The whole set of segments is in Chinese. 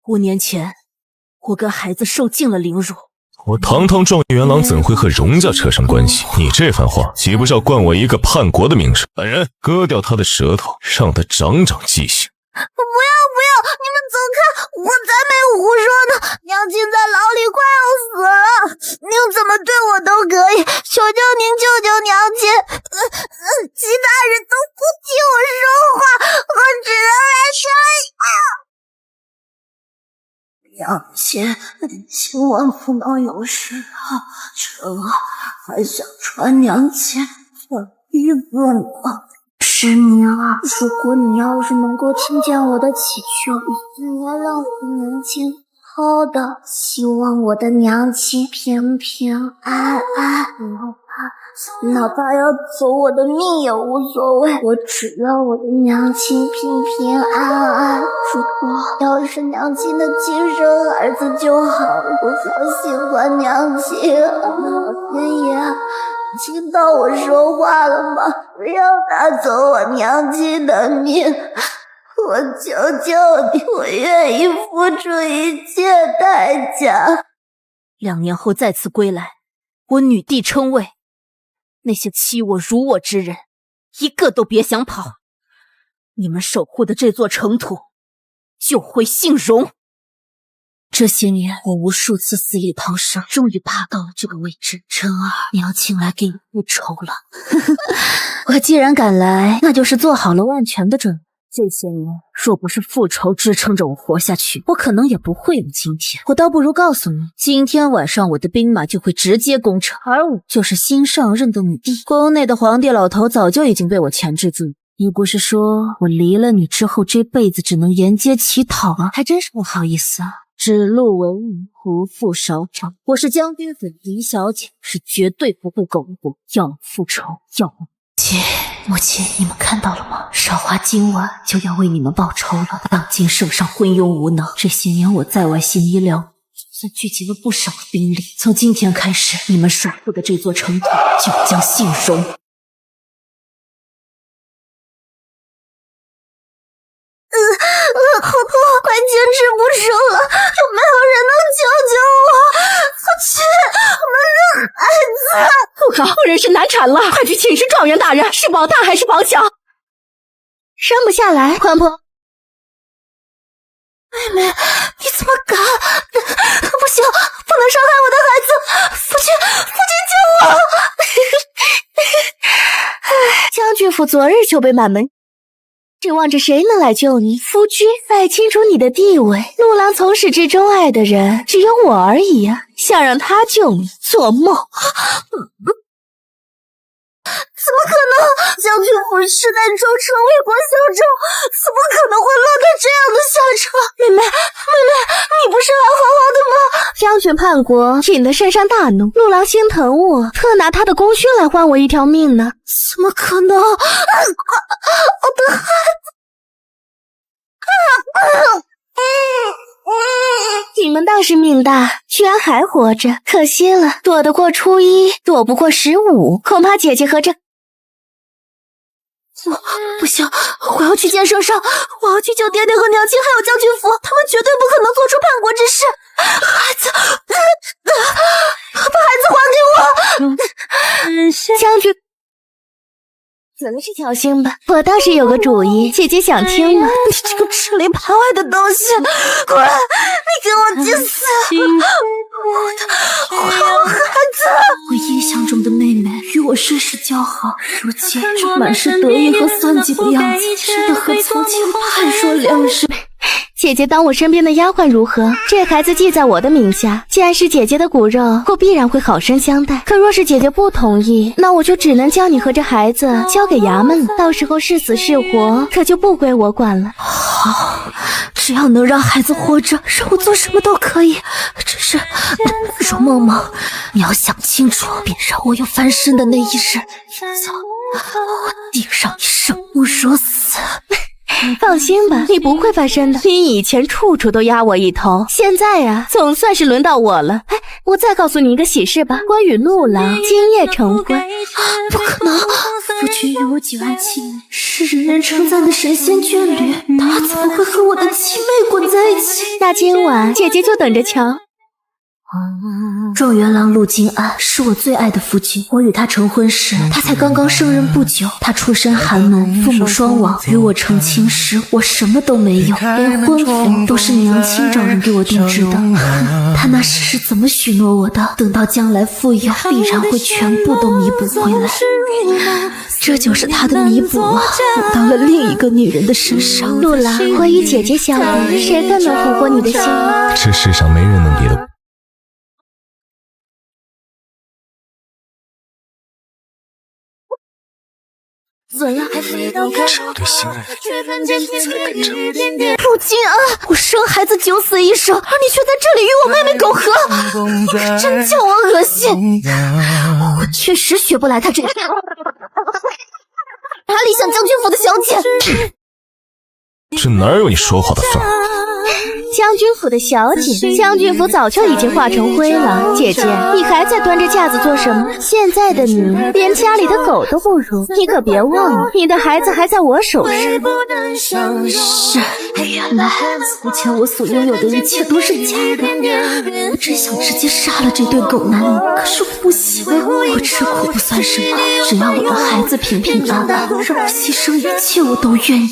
5年前，我跟孩子受尽了凌辱。我堂堂状元郎怎会和荣家扯上关系？你这番话岂不是要冠我一个叛国的名声？本人割掉他的舌头，让他长长记性。不要，你们走开，我才没有胡说呢。娘亲在牢里快要死了，您怎么对我都可以，求求您救救娘亲。其他人都不听我说话，我只能来娘亲，千万不能有事啊！臣儿还想传娘亲这一个呢。师娘啊，如果你要是能够听见我的祈求，你要让我的娘亲好的，希望我的娘亲平平安安，哪怕要走我的命也无所谓，我只要我的娘亲平平安安。如果要是娘亲的亲生儿子就好，我好喜欢娘亲。老天爷，听到我说话了吗？不要拿走我娘亲的命，我求求你，我愿意付出一切代价。2年后再次归来，我女帝称谓，那些欺我辱我之人，一个都别想跑。你们守护的这座城土，就会姓荣。这些年，我无数次死里逃生，终于爬到了这个位置。晨儿，娘亲来给你复仇了。我既然敢来，那就是做好了万全的准备。这些年，若不是复仇支撑着我活下去，我可能也不会有今天。我倒不如告诉你，今天晚上我的兵马就会直接攻城，而我就是新上任的女帝。宫内的皇帝老头早就已经被我钳制住了。你不是说我离了你之后这辈子只能沿街乞讨吗？还真是不好意思啊。指鹿为马，无负少长。我是将军府嫡小姐，是绝对不会苟活。要复仇，要母亲，你们看到了吗？少华今晚就要为你们报仇了。当今圣上昏庸无能，这些年我在外行医疗，算聚集了不少兵力。从今天开始，你们守护的这座城土就将姓荣。好痛，快坚持不住了，有没有人能救救我？夫君，我们的孩子。不好，夫人是难产了，快去请示状元大人，是保大还是保小？生不下来，宽婆。妹妹，你怎么敢？不行，不能伤害我的孩子！夫君救我！将军府昨日就被满门，指望着谁能来救你？夫君爱清楚你的地位，陆郎从始至终爱的人只有我而已啊！想让他救你，做梦！怎么可能？将军府世代忠诚为国效忠，怎么可能会落得这样的下场？妹妹，你不是来好好的吗？将军叛国，引得圣上大怒，陆郎心疼我，特拿他的功勋来换我一条命呢。怎么可能？我的孩子！你们倒是命大，居然还活着，可惜了，躲得过初一，躲不过15，恐怕姐姐和这……不行，我要去见圣上，我要去救爹爹和娘亲，还有将军府，他们绝对不可能做出叛国之事。孩子，把孩子还给我！将军。总是挑衅吧，我倒是有个主意，姐姐想听吗？你这个吃里扒外的东西，滚！你给我去死！我的孩子！我印象中的妹妹与我甚是交好，如今这满是得意和算计的样子，真的和从前判若两人。姐姐当我身边的丫鬟如何？这孩子记在我的名下，既然是姐姐的骨肉，我必然会好生相待。可若是姐姐不同意，那我就只能将你和这孩子交给衙门了。到时候是死是活，可就不归我管了。好，只要能让孩子活着，让我做什么都可以。只是，容梦梦，你要想清楚，别让我有翻身的那一日。否则，我定让你生不如死。放心吧，你不会翻身的。你以前处处都压我一头，现在呀，总算是轮到我了。哎，我再告诉你一个喜事吧，关羽陆郎今夜成婚。不可能，夫君与我9万亲妹，是人人称赞的神仙眷侣，他怎么会和我的亲妹滚在一起？那今晚姐姐就等着瞧。状元郎陆金安是我最爱的夫君，我与他成婚时，他才刚刚升任不久。他出身寒门，父母双亡，与我成亲时，我什么都没有，连婚服都是娘亲找人给我定制的。他那时是怎么许诺我的？等到将来富有，必然会全部都弥补回来。这就是他的弥补啊，补到了另一个女人的身上。陆郎，我与姐姐相比，谁更能俘获你的心呢？这世上没人能比得。怎样？只有对心爱的人才跟着我。陆金安，我生孩子9死1生，而你却在这里与我妹妹苟合，你可真叫我恶心！我确实学不来他这哪里像将军府的小姐？这哪有你说话的份儿？将军府的小姐，将军府早就已经化成灰了。姐姐，你还在端着架子做什么？现在的你连家里的狗都不如，你可别忘了，你的孩子还在我手上。是，原来从前我所拥有的一切都是假的。我真想直接杀了这对狗男女，可是我不行，我吃苦不算什么，只要我的孩子平平安安，让我牺牲一切我都愿意。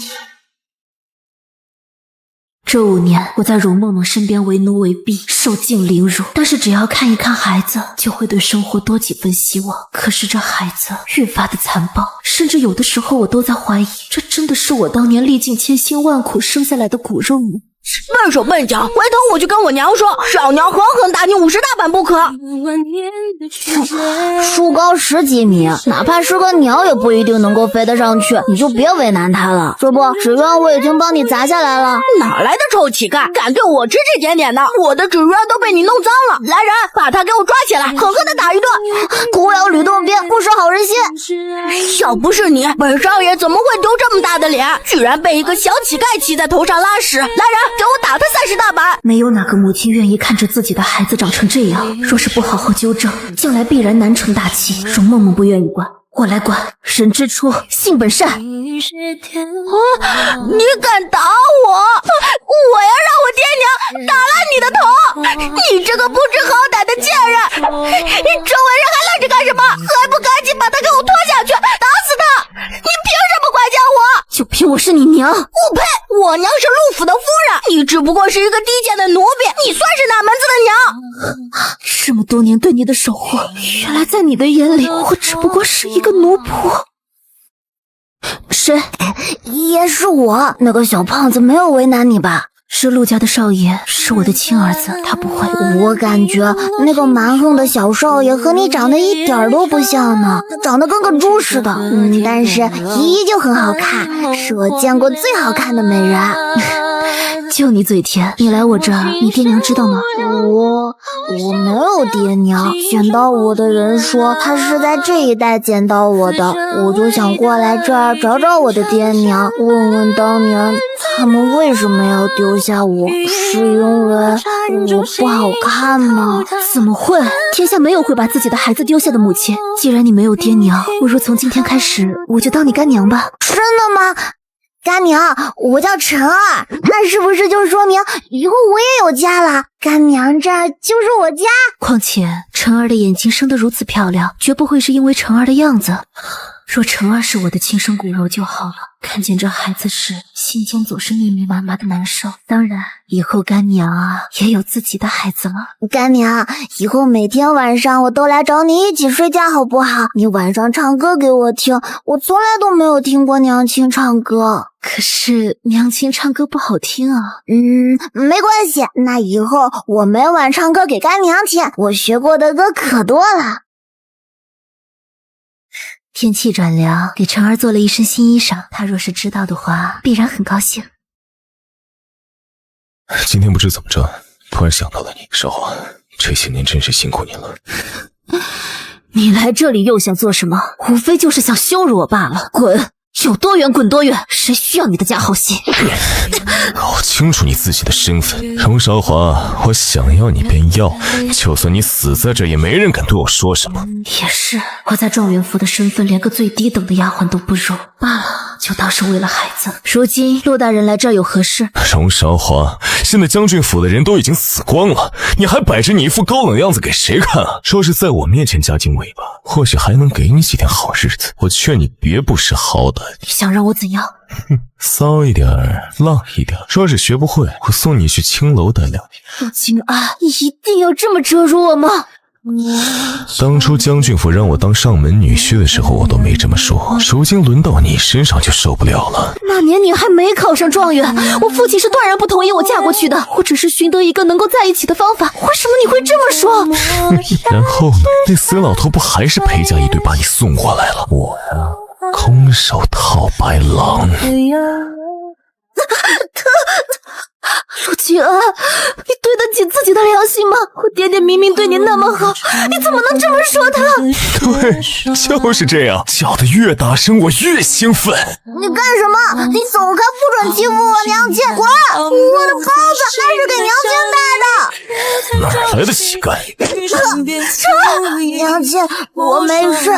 这5年，我在容梦梦身边为奴为婢，受尽凌辱。但是只要看一看孩子，就会对生活多几分希望。可是这孩子愈发的残暴，甚至有的时候我都在怀疑，这真的是我当年历尽千辛万苦生下来的骨肉吗？笨手笨脚，回头我就跟我娘说，少娘狠狠打你50大板不可。树高10几米，哪怕是个鸟也不一定能够飞得上去，你就别为难它了。这不，纸鸢我已经帮你砸下来了。哪来的臭乞丐，敢对我指指点点的？我的纸鸢都被你弄脏了。来人，把他给我抓起来，狠狠的打一顿。狗咬吕洞宾，不识好人心。要不是你，本少爷怎么会丢这么大的脸，居然被一个小乞丐骑在头上拉屎？来人，给我打他30大板！没有哪个母亲愿意看着自己的孩子长成这样，若是不好好纠正，将来必然难成大器。容梦梦不愿意管，我来管。人之初，性本善。你敢打我？我要让我爹娘打烂你的头！你这个不知好歹的贱人！周围人还愣着干什么？还不赶紧把他给我拖下去，打死他！你凭什么管教我？就凭我是你娘？不配！我娘是陆府的夫人，你只不过是一个低贱的奴婢，你算是哪门子的娘？这么多年对你的守护，原来在你的眼里，我只不过是一个奴仆。谁？也是我。那个小胖子没有为难你吧？是陆家的少爷，是我的亲儿子，他不会。我感觉那个蛮横的小少爷和你长得一点都不像呢，长得跟个猪似的。但是依旧很好看，是我见过最好看的美人。就你嘴甜，你来我这儿，你爹娘知道吗？我没有爹娘，捡到我的人说他是在这一带捡到我的，我就想过来这儿找找我的爹娘，问问当年他们为什么要丢下我，是因为我不好看吗？怎么会？天下没有会把自己的孩子丢下的母亲。既然你没有爹娘，不如从今天开始，我就当你干娘吧。真的吗？干娘，我叫陈儿，那是不是就说明以后我也有家了？干娘这儿就是我家。况且陈儿的眼睛生得如此漂亮，绝不会是因为陈儿的样子。若陈儿是我的亲生骨肉就好了。看见这孩子时，心间总是密密麻麻的难受。当然，以后干娘啊也有自己的孩子了。干娘，以后每天晚上我都来找你一起睡觉好不好？你晚上唱歌给我听，我从来都没有听过娘亲唱歌。可是娘亲唱歌不好听啊。没关系，那以后我每晚唱歌给干娘听，我学过的歌可多了。天气转凉，给晨儿做了一身新衣裳，她若是知道的话，必然很高兴。今天不知怎么着，突然想到了你，少华，这些年真是辛苦你了。你来这里又想做什么？无非就是想羞辱我罢了。滚！有多远滚多远，谁需要你的假好心？搞清楚你自己的身份，荣韶华，我想要你便要，就算你死在这，也没人敢对我说什么。也是，我在状元府的身份连个最低等的丫鬟都不如，罢了，就当是为了孩子。如今陆大人来这儿有何事？荣韶华，现在将军府的人都已经死光了，你还摆着你一副高冷样子给谁看啊？说是在我面前夹紧尾巴，或许还能给你几天好日子。我劝你别不识好歹。你想让我怎样？骚一点浪一点，说是学不会，我送你去青楼待2天。陆清安，你一定要这么折辱我吗？当初将军府让我当上门女婿的时候，我都没这么说，如今轮到你身上就受不了了。那年你还没考上状元，我父亲是断然不同意我嫁过去的，我只是寻得一个能够在一起的方法，为什么你会这么说？然后呢？那死老头不还是陪嫁一对把你送过来了？我呀，空手套白狼。陆清安，你对得起自己的良心吗？我爹爹明明对你那么好，你怎么能这么说他？对，就是这样，叫得越大声，我越兴奋。你干什么？你走开，不准欺负我娘亲！滚！我的包子还是给娘亲带的。哪来的乞丐？娘亲，我没事。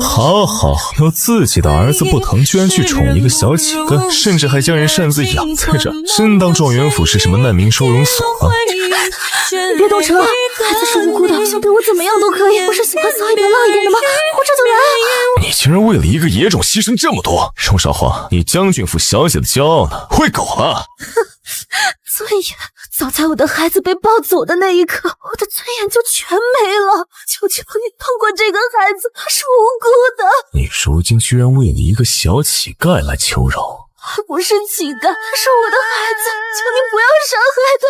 好好，有自己的儿子不疼，居然去宠一个小乞丐，甚至还将人擅自养在这，真当状元府是什么难民收容所吗？你别动车，孩子是无辜的，想对我怎么样都可以。我是喜欢骚一点浪一点的吗？我这就来。你竟然为了一个野种牺牲这么多，荣韶华，你将军府小姐的骄傲呢？喂狗了！尊严，早在我的孩子被抱走的那一刻，我的尊严就全没了。求求你放过这个孩子，他是无辜的。你如今居然为了一个小乞丐来求饶？他不是乞丐，他是我的孩子，求你不要伤害他。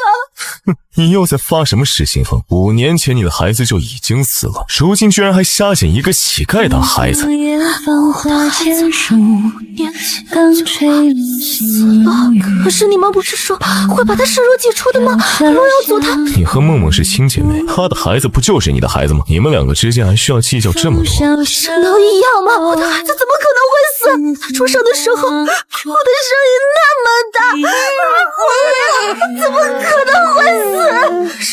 你又在发什么失心疯？5年前你的孩子就已经死了，如今居然还瞎捡一个乞丐当孩子。可是你们不是说会把他视若己出的吗？若要阻他，你和梦梦是亲姐妹，她的孩子不就是你的孩子吗？你们2个之间还需要计较这么多？能一样吗？我的孩子怎么可能会死？他出生的时候哭的声音那么大，怎么可能会死？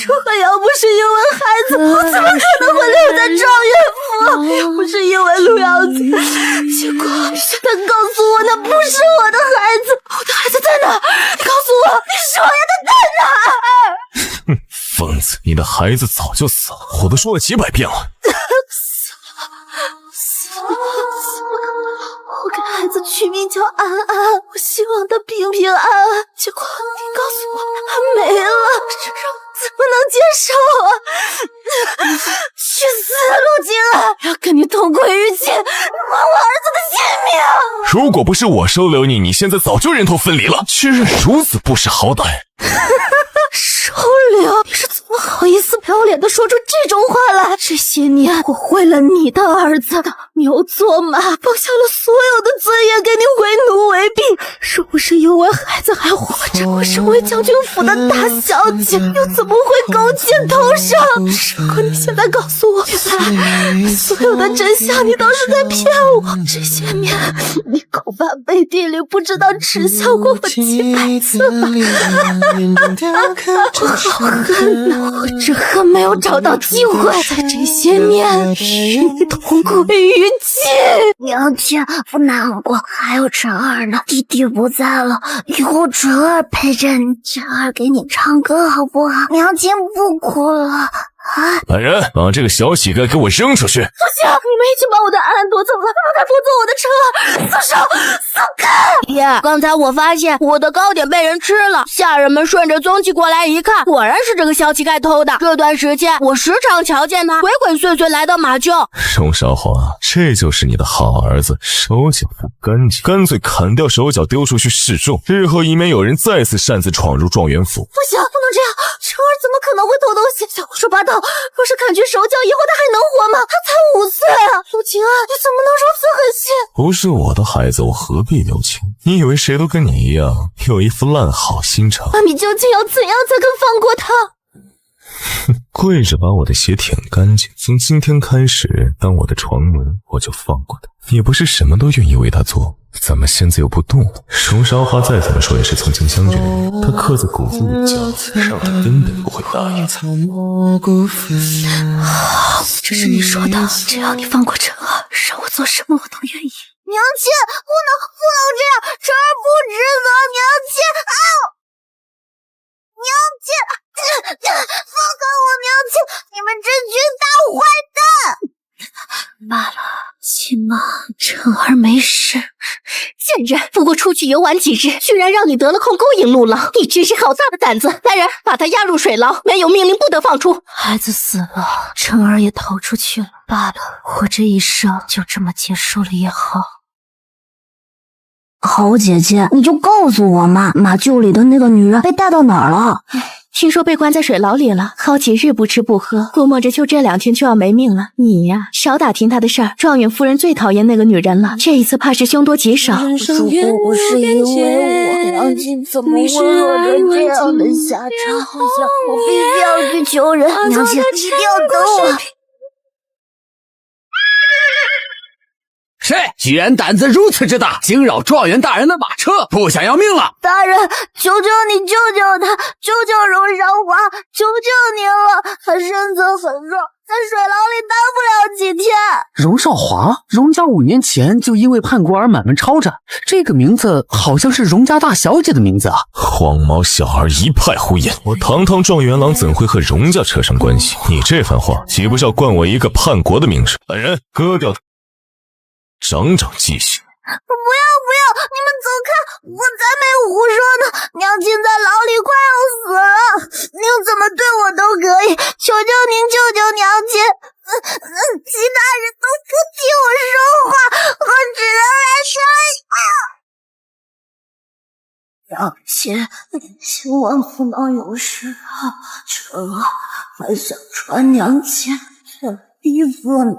如果要不是因为孩子，我怎么可能会留在状元府？要不是因为陆瑶子，结果现在告诉我那不是我的孩子，我的孩子在哪？你告诉我，你说呀，他在哪？哼，疯子，你的孩子早就死了，我都说了几百遍了。我给孩子取名叫安安，我希望他平平安安。结果你告诉我他没了，这让我怎么能接受啊？去死，陆金安！要跟你同归于尽，还我儿子的性命！如果不是我收留你，你现在早就人头分离了，居然如此不识好歹。收留？你是怎么好意思不要脸的说出这种话来？这些年我为了你的儿子当牛做马，放下了所有的尊严，给你为奴为婢。若不是因为孩子还活着，我身为将军府的大小姐，又怎么会勾践头上？如果你现在告诉我，原来所有的真相你都是在骗我，这些年你恐怕背地里不知道耻笑过我几百次了。我好恨呐！我只恨没有找到机会，在这些年与你同归于尽。娘亲不难过，还有晨儿呢。弟弟不在了，以后晨儿陪着你，晨儿给你唱歌好不好？娘亲不哭了。来人，把这个小乞丐给我扔出去！不行，你们已经把我的安安夺走了，让他夺走我的晨儿！松手，松开！爹，刚才我发现我的糕点被人吃了，下人们顺着踪迹过来一看，果然是这个小乞丐偷的。这段时间我时常瞧见他鬼鬼祟祟来到马厩。荣韶华，这就是你的好儿子，手脚不干净，干脆砍掉手脚丢出去示众，日后以免有人再次擅自闯入状元府。不行，不能这样，晨儿怎么可能会偷东西？小胡说八道！若是砍去手脚，以后他还能活吗？他才5岁啊！陆晴啊，你怎么能如此狠心？不是我的孩子，我何必留情？你以为谁都跟你一样，有一副烂好心肠？那你究竟要怎样才肯放过他？跪着把我的血舔干净。从今天开始，当我的床奴，我就放过他。也不是什么都愿意为他做，怎么现在又不动了？荣韶华再怎么说也是曾经相聚的人，他刻在骨子里的教诲，让他根本不会答应。这是你说的，只要你放过晨儿，让我做什么我都愿意。娘亲，不能这样，晨儿不值得，娘亲，娘亲，放开我，娘亲，你们这群大坏蛋！罢了，亲妈，晨儿没事。贱人，不过出去游玩几日，居然让你得了空勾引陆郎，你真是好大的胆子！来人，把他押入水牢，没有命令不得放出。孩子死了，晨儿也逃出去了，罢了，我这一生就这么结束了也好。好姐姐，你就告诉我嘛，马厩里的那个女人被带到哪儿了？听说被关在水牢里了，好几日不吃不喝，估摸着就这2天就要没命了。你呀，少打听她的事儿。状元夫人最讨厌那个女人了，这一次怕是凶多吉少。如果不是因为我，娘亲怎么会落得这样的下场？我必须要去求人，娘亲一定要等我。谁居然胆子如此之大，惊扰状元大人的马车，不想要命了？大人，求求你救救他，救救荣韶华，求求您了！他身子很弱，在水牢里待不了几天。荣韶华，荣家5年前就因为叛国而满门抄斩，这个名字好像是荣家大小姐的名字啊！黄毛小儿一派胡言，我堂堂状元郎怎会和荣家扯上关系？你这番话岂不是要冠我一个叛国的名声？本人割掉他。长长记性！不要！你们走开！我才没胡说呢！娘亲在牢里快要死了，您怎么对我都可以，求求您救救娘亲！其他人都不替我说话，我只能来说娘亲，千万不能有事啊！晨儿还想穿娘亲的衣服呢。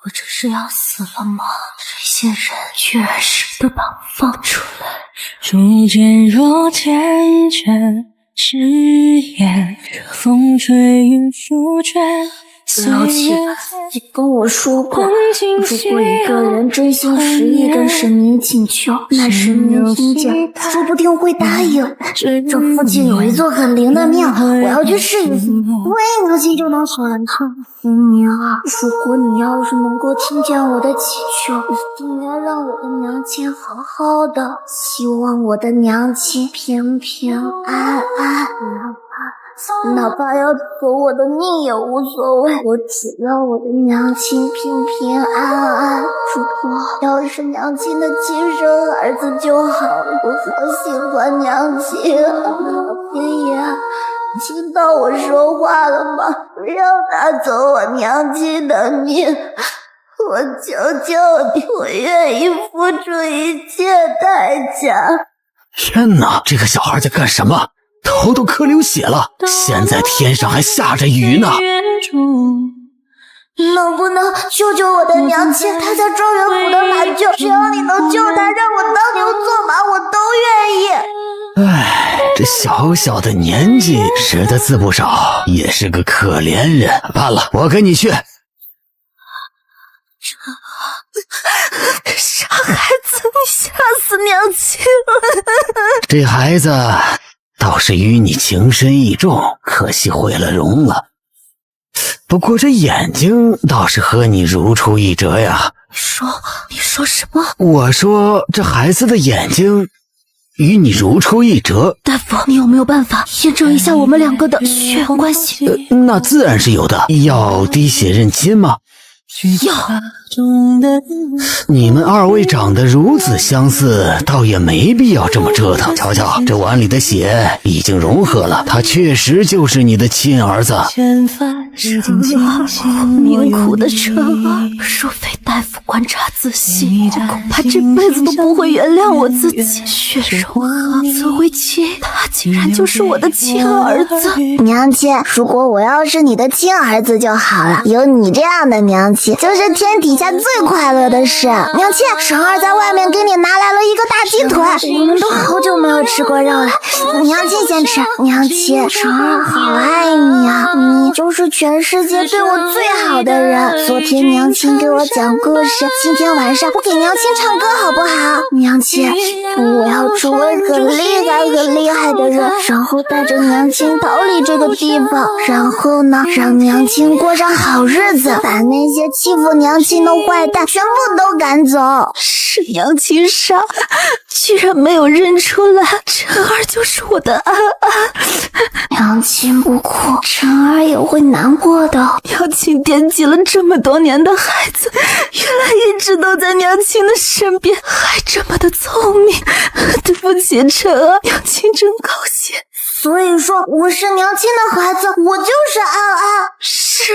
我这是要死了吗？这些人居然舍得把我放出来。逐渐若天真誓言，风吹雨疏卷。了解，你跟我说过，如果一个人真心实意跟神明请求，那神明听见说不定会答应。这附近有一座很灵的庙，我要去试一试，喂娘亲就能传唱。娘啊，如果你要是能够听见我的祈求，应该让我的娘亲好好的，希望我的娘亲平平安安。哪怕要走我的命也无所谓，我只要我的娘亲平平安安。如果要是娘亲的亲生儿子就好了，我好喜欢娘亲啊！老天爷，听到我说话了吗？让拿走我娘亲的命，我求求你，我愿意付出一切代价。天哪，这个小孩在干什么？头都磕流血了，现在天上还下着雨呢。能不能救救我的娘亲？她在状元府的马厩，只要你能救她，让我当牛做马，我都愿意。唉，这小小的年纪识的字不少，也是个可怜人。罢了，我跟你去。傻孩子，你吓死娘亲了。这孩子倒是与你情深意重，可惜毁了容了。不过这眼睛倒是和你如出一辙呀。你说什么？我说这孩子的眼睛与你如出一辙。大夫，你有没有办法验证一下我们2个的血缘关系？那自然是有的。要滴血认亲吗？要。你们2位长得如此相似，倒也没必要这么折腾。瞧瞧，这碗里的血已经融合了，他确实就是你的亲儿子。命苦的晨儿，若非大夫观察仔细，我恐怕这辈子都不会原谅我自己。血融合则为亲，他竟然就是我的亲儿子。娘亲，如果我要是你的亲儿子就好了，有你这样的娘亲，喜，就是天底下最快乐的事。娘亲，成儿在外面给你拿来了一个大鸡腿，我们都好久没有吃过肉了。娘亲先吃。娘亲，成儿好爱你啊，你就是全世界对我最好的人。昨天娘亲给我讲故事，今天晚上我给娘亲唱歌好不好？娘亲，我要成为很厉害的人，然后带着娘亲逃离这个地方，然后呢，让娘亲过上好日子，把那些欺负娘亲的坏蛋全部都赶走。是娘亲傻，居然没有认出来，晨儿就是我的安安。娘亲不哭，晨儿也会难过的。娘亲惦记了这么多年的孩子，原来一直都在娘亲的身边，还这么的聪明。对不起，晨儿，娘亲真高兴。所以说我是娘亲的孩子，我就是安安。是，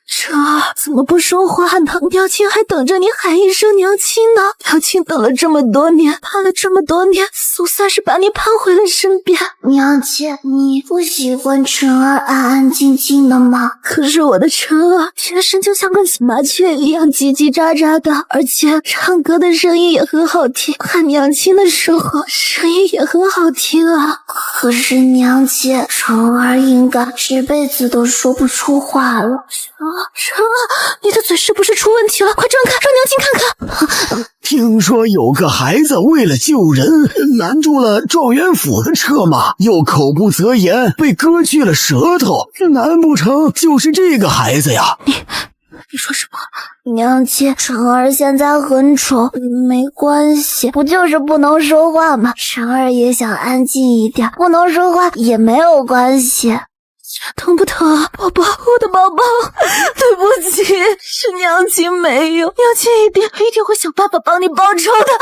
晨儿怎么不说话呢？娘亲还等着你喊一声娘亲呢。娘亲等了这么多年，盼了这么多年，总算是把你盼回了身边。娘亲，你不喜欢晨儿安安静静的吗？可是我的晨儿天生就像个小麻雀一样叽叽喳喳的，而且唱歌的声音也很好听，喊娘亲的时候声音也很好听啊。可是娘亲，晨儿应该这辈子都说不出话了。晨儿，你的嘴是不是出问题了？快张开，让娘亲看看。听说有个孩子为了救人，拦住了状元府的车马，又口不择言，被割去了舌头，难不成就是这个孩子呀？你说什么？娘亲，晨儿现在很丑，没关系，不就是不能说话吗？晨儿也想安静一点，不能说话也没有关系。疼不疼啊，宝宝，我的宝宝？对不起，是娘亲没有，娘亲一定会想办法帮你报仇的。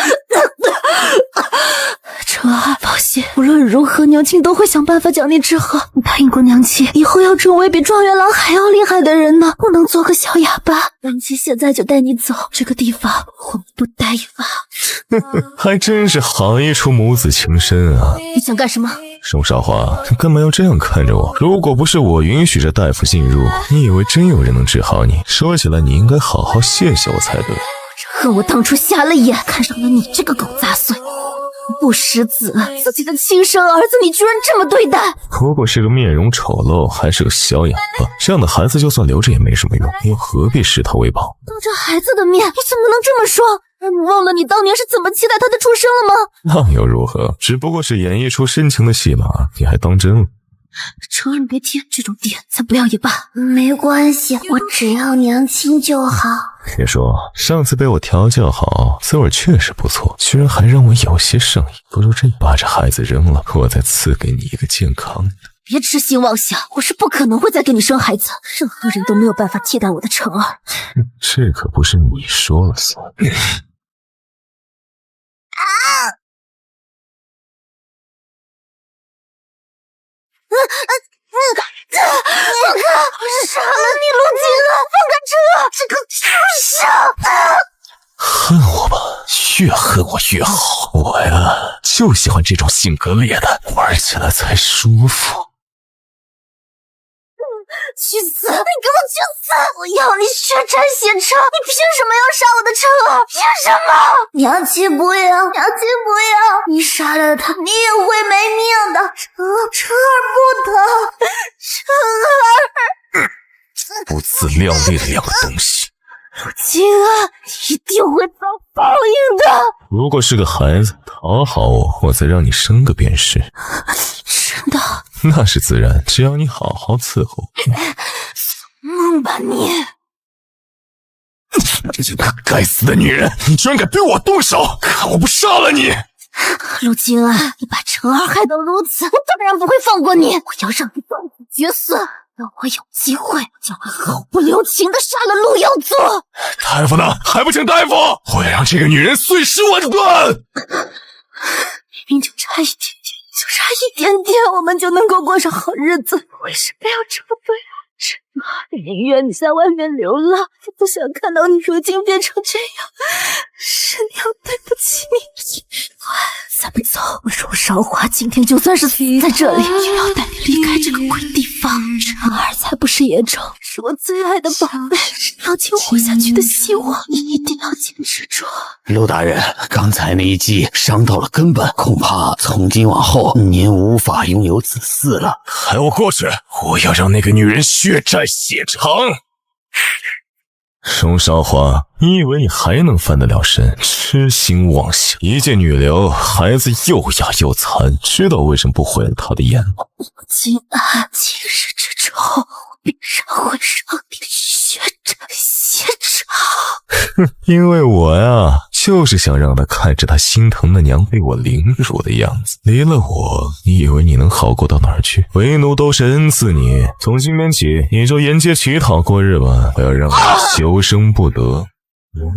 晨儿，放心，无论如何，娘亲都会想办法将你治好。你答应过娘亲，以后要成为比状元郎还要厉害的人呢，不能做个小哑巴。娘亲现在就带你走，这个地方我们不待一晚。还真是好一出母子情深啊！你想干什么？宋少华，你干嘛要这样看着我？如果不是我允许着大夫进入，你以为真有人能治好你？说起来，你应该好好谢谢我才对。恨我当初瞎了眼，看上了你这个狗杂碎，不识子，自己的亲生儿子你居然这么对待！不过是个面容丑陋，还是个小哑巴，这样的孩子就算留着也没什么用，又何必视他为宝？当着孩子的面，你怎么能这么说？你忘了你当年是怎么期待他的出生了吗？那又如何？只不过是演一出深情的戏码，你还当真了？晨儿，你别提，这种点才不要也罢。没关系，我只要娘亲就好。别说，上次被我调教好，滋味确实不错，居然还让我有些上瘾。不如这样，把这孩子扔了，我再赐给你一个健康的。别痴心妄想，我是不可能会再给你生孩子，任何人都没有办法替代我的晨儿。这可不是你说了算。放开！我杀了你，陆金啊！放开这个畜生！恨我吧，越恨我越好。我呀，就喜欢这种性格烈的，玩起来才舒服。去死！你给我去死！我要你血债血偿！你凭什么要杀我的晨儿？凭什么？娘亲不要！娘亲不要！你杀了他，你也会没命的。晨儿不疼，晨儿。不自量力的两个东西。金安，你一定会遭报应的。如果是个孩子，讨好我，我再让你生个便是。真的？那是自然，只要你好好伺候。梦吧你！该死的女人，你居然敢对我动手！看我不杀了你！陆金安，你把晨儿害得如此，我当然不会放过你！我要让你断子绝孙，让我有机会就会毫不留情的杀了陆耀祖。大夫呢？还不请大夫！我要让这个女人碎尸万段！明明就差一点点，就差一点点，我们就能够过上好日子。为什么要这么对我？宁愿你在外面流浪，也不想看到你如今变成这样。是娘对不起你。咱们走，荣韶华今天就算是死在这里，也要带你离开这个鬼地方。辰儿才不是野种，是我最爱的宝贝，是娘亲活下去的希望，你一定要坚持住。陆大人，刚才那一击伤到了根本，恐怕从今往后您无法拥有子嗣了。还我过去，我要让那个女人血债血偿。荣韶华，你以为你还能翻得了身？痴心妄想！一介女流，孩子又哑又残，知道为什么不毁了她的眼吗？今晚今日之仇，我必然会让你血债血偿。因为我呀，就是想让她看着她心疼的娘被我凌辱的样子。离了我，你以为你能好过到哪儿去？为奴都是恩赐你，从今天起，你就沿街乞讨过日吧，不要让我求生不得，我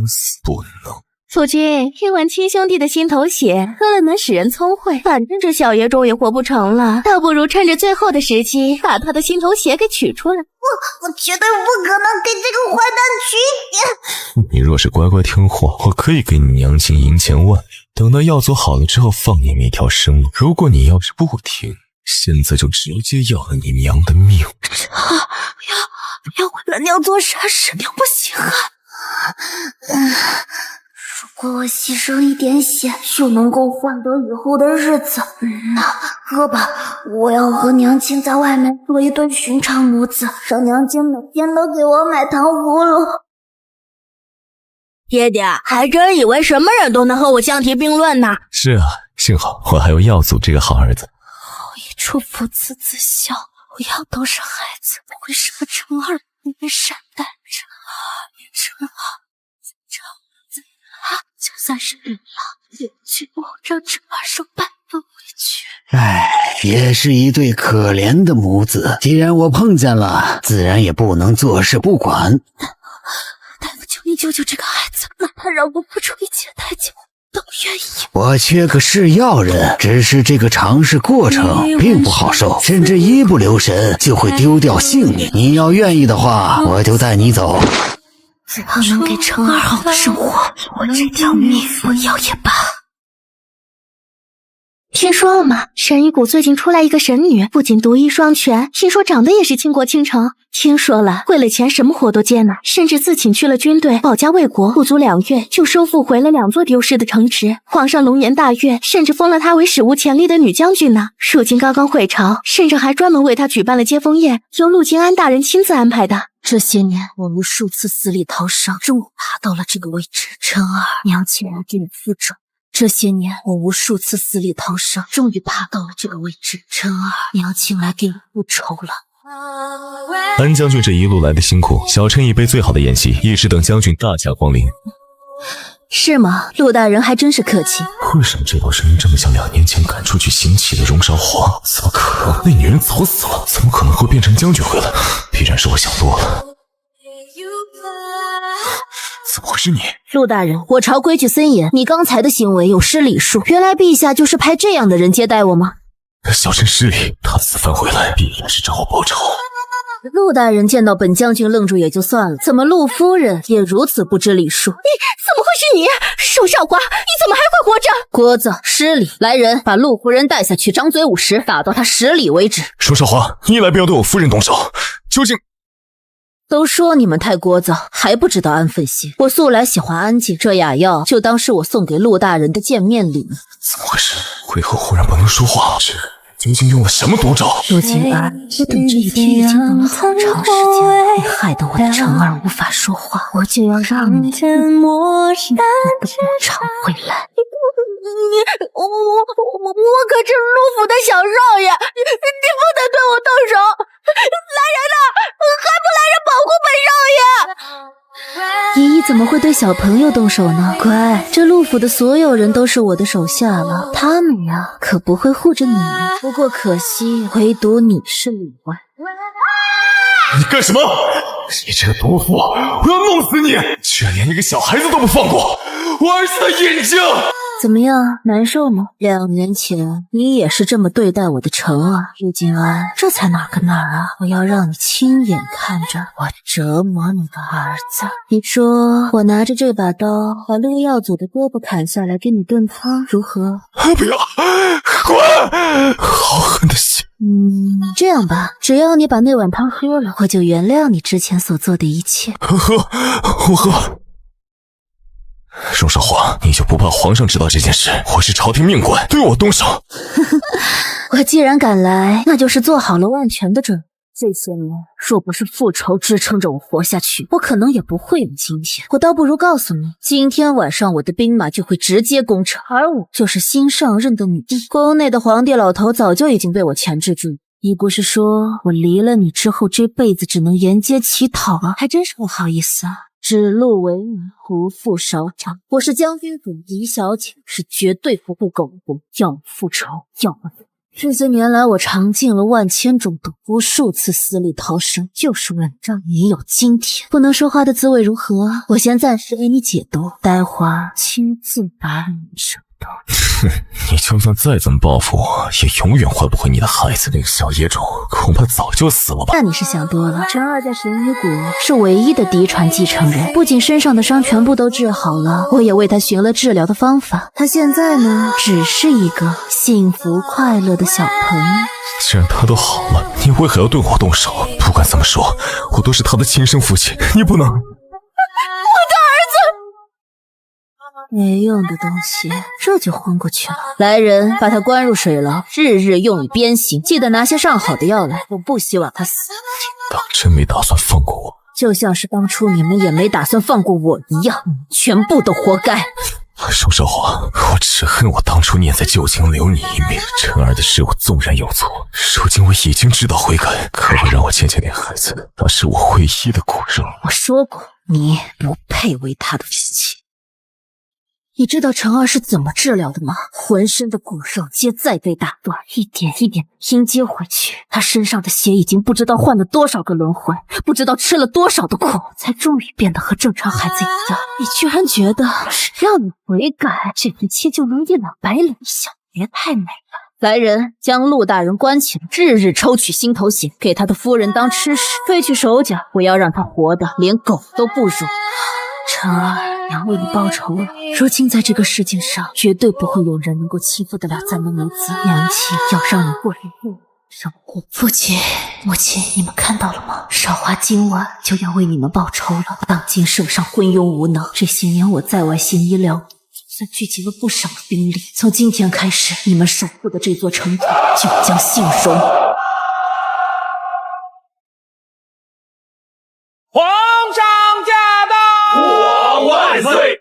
死不能。夫君，听闻亲兄弟的心头血喝了能使人聪慧，反正这小野种也活不成了，倒不如趁着最后的时机，把他的心头血给取出来。我绝对不可能给这个坏蛋取血。你若是乖乖听话，我可以给你娘亲银钱万两，等到药做好了之后放你们一条生路。如果你要是不听，现在就直接要了你娘的命。不要为了娘做傻事，娘不行啊。如果我牺牲一点血就能够换得以后的日子，那喝吧，我要和娘亲在外面做一对寻常母子，让娘亲每天都给我买糖葫芦。爹爹，还真以为什么人都能和我相提并论呢。是啊，幸好我还有耀祖这个好儿子。一出父慈子孝，我要都是孩子，为什么辰儿你们善待辰儿？就算是女郎，也绝不让辰儿受半分委屈。也是一对可怜的母子。既然我碰见了，自然也不能坐视不管。大夫，求你救救这个孩子，哪怕让我付出一切代价，我都愿意。我缺个是药人，只是这个尝试过程并不好受，甚至一不留神就会丢掉性命。你要愿意的话，我就带你走。只要能给辰儿好的生活，我这条命不要也罢。听说了吗？神医谷最近出来一个神女，不仅独一双全，听说长得也是倾国倾城。听说了，为了钱什么活都接呢，甚至自请去了军队，保家卫国，不足2月就收复回了2座丢失的城池。皇上龙颜大悦，甚至封了她为史无前例的女将军呢。如今刚刚会朝，甚至还专门为她举办了接风宴，由陆金安大人亲自安排的。这些年，我无数次死里逃生，终于爬到了这个位置。辰儿，娘亲来给你复仇。这些年，我无数次死里逃生，终于爬到了这个位置。辰儿，娘亲来给你复仇了。安将军这一路来的辛苦，小臣已备最好的宴席，一时等将军大驾光临。是吗？陆大人还真是客气。为什么这道声音这么像2年前赶出去行乞的荣韶华？怎么可能？那女人早死了，怎么可能会变成将军回来？必然是我想多了。怎么会是你？陆大人，我朝规矩森严，你刚才的行为有失礼数。原来陛下就是派这样的人接待我吗？小臣失礼，他此番回来必然是找我报仇。陆大人见到本将军愣住也就算了，怎么陆夫人也如此不知礼数？怎么会是你？荣韶华，你怎么还会活着？郭子，失礼！来人，把陆夫人带下去，张嘴5时，打到她失礼为止。荣韶华，你一来便要对我夫人动手，究竟？都说你们太聒噪，还不知道安分些。我素来喜欢安静，这雅药就当是我送给陆大人的见面礼。怎么回事？为何忽然不能说话？这究竟用了什么毒招？陆金儿，我等这一天已经等了好长时间，你害得我的辰儿无法说话，我就要让你的魔常回来。我可是陆府的小少爷，你不能对我动手！来人呐，还不来人保护本少爷！姨姨怎么会对小朋友动手呢？乖，这陆府的所有人都是我的手下了，他们呀可不会护着你。不过可惜，唯独你是例外。你干什么？你这个毒妇，我要弄死你！居然连一个小孩子都不放过！我儿子的眼睛！怎么样，难受吗？2年前你也是这么对待我的晨儿，叶静安，这才哪个哪儿啊！我要让你亲眼看着我折磨你的儿子。你说我拿着这把刀把陆耀祖的胳膊砍下来给你炖汤，如何？不要，滚！好狠的心。这样吧，只要你把那碗汤喝了，我就原谅你之前所做的一切。喝，我喝。荣少皇，你就不怕皇上知道这件事？我是朝廷命官，对我动手。我既然敢来，那就是做好了万全的准备。这些年，若不是复仇支撑着我活下去，我可能也不会有今天。我倒不如告诉你，今天晚上我的兵马就会直接攻城，而我就是新上任的女帝。宫内的皇帝老头早就已经被我钳制住。你不是说我离了你之后这辈子只能沿街乞讨吗？还真是不好意思啊。指鹿为马，不负少长。我是将军府宜小姐，是绝对不顾苟活，要么复仇，要么死。这些年来，我尝尽了万千种毒，无数次死里逃生，就是为了让你有今天。不能说话的滋味如何？我先暂时给你解毒，待会儿亲自把你手刀。你就算再怎么报复我，也永远换不回你的孩子。那个小野种恐怕早就死了吧？那你是想多了。陈二在神医谷是唯一的嫡传继承人，不仅身上的伤全部都治好了，我也为他寻了治疗的方法。他现在呢，只是一个幸福快乐的小朋友。既然他都好了，你为何要对我动手？不管怎么说，我都是他的亲生父亲，你不能。没用的东西，这就昏过去了。来人，把他关入水牢，日日用以鞭刑。记得拿些上好的药来，我不希望他死。当真没打算放过我？就像是当初你们也没打算放过我一样，全部都活该。荣少皇，我只恨我当初念在旧情留你一命。陈儿的事我纵然有错，如今我已经知道悔改，可不让我见见那孩子，那是我唯一的骨肉。我说过，你不配为他的妻妻。你知道陈二是怎么治疗的吗？浑身的骨肉皆在被打断，一点一点拼接回去。他身上的血已经不知道换了多少个轮回，不知道吃了多少的苦，才终于变得和正常孩子一样。你居然觉得只要你悔改，这一切就能一了百了？小爷太美了。来人，将陆大人关起来，日日抽取心头血，给他的夫人当吃食，废去手脚，我要让他活的连狗都不如。陈儿，娘为你报仇了。如今在这个世界上，绝对不会有人能够欺负得了咱们母子。娘亲要让你过一辈子生活。父亲、母亲，你们看到了吗？少华今晚就要为你们报仇了。当今圣上昏庸无能，这些年我在外行医疗，算聚集了不少的兵力。从今天开始，你们守护的这座城土就将幸荣。皇上驾到！父王万岁！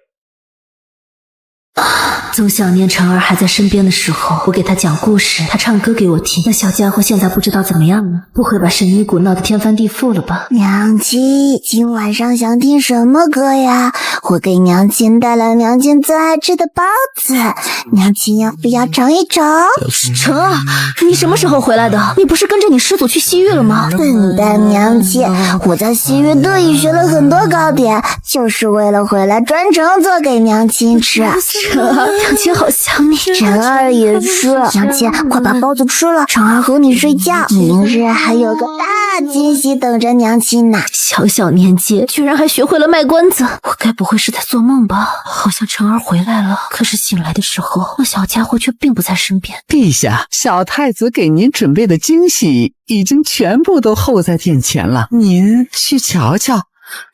总想念晨儿还在身边的时候，我给他讲故事，他唱歌给我听。那小家伙现在不知道怎么样了，不会把神医谷闹得天翻地覆了吧？娘亲，今晚上想听什么歌呀？我给娘亲带来娘亲最爱吃的包子，娘亲要不要尝一尝？晨儿，你什么时候回来的？你不是跟着你师祖去西域了吗？笨蛋娘亲，我在西域特意学了很多糕点，就是为了回来专程做给娘亲吃。晨儿，娘亲好想你。晨儿也是，娘亲快把包子吃了，晨儿和你睡觉，明日还有个大惊喜等着娘亲呢。小小年纪居然还学会了卖关子，我该不会是在做梦吧？好像晨儿回来了，可是醒来的时候，那小家伙却并不在身边。陛下，小太子给您准备的惊喜已经全部都候在殿前了，您去瞧瞧。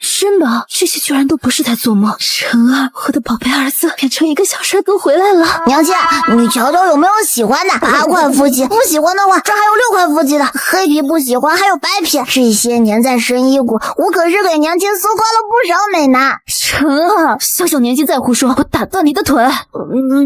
真的，这些居然都不是在做梦。晨儿，我的宝贝儿子变成一个小帅哥回来了。娘亲，你瞧瞧有没有喜欢的？8块夫妻，不喜欢的话，这还有6块夫妻的。黑皮不喜欢，还有白皮。这些年在神医谷，我可是给娘亲搜刮了不少美男。晨儿，小小年纪再胡说，我打断你的腿。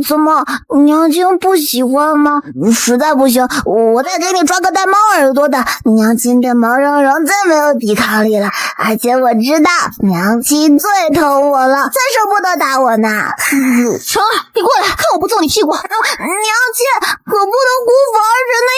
怎么，娘亲不喜欢吗？实在不行，我再给你抓个带猫耳朵的。娘亲对毛茸茸最没有抵抗力了，而且我知道娘亲最疼我了，才舍不得打我呢。晨儿，你过来，看我不揍你屁股。娘亲可不能辜负儿臣的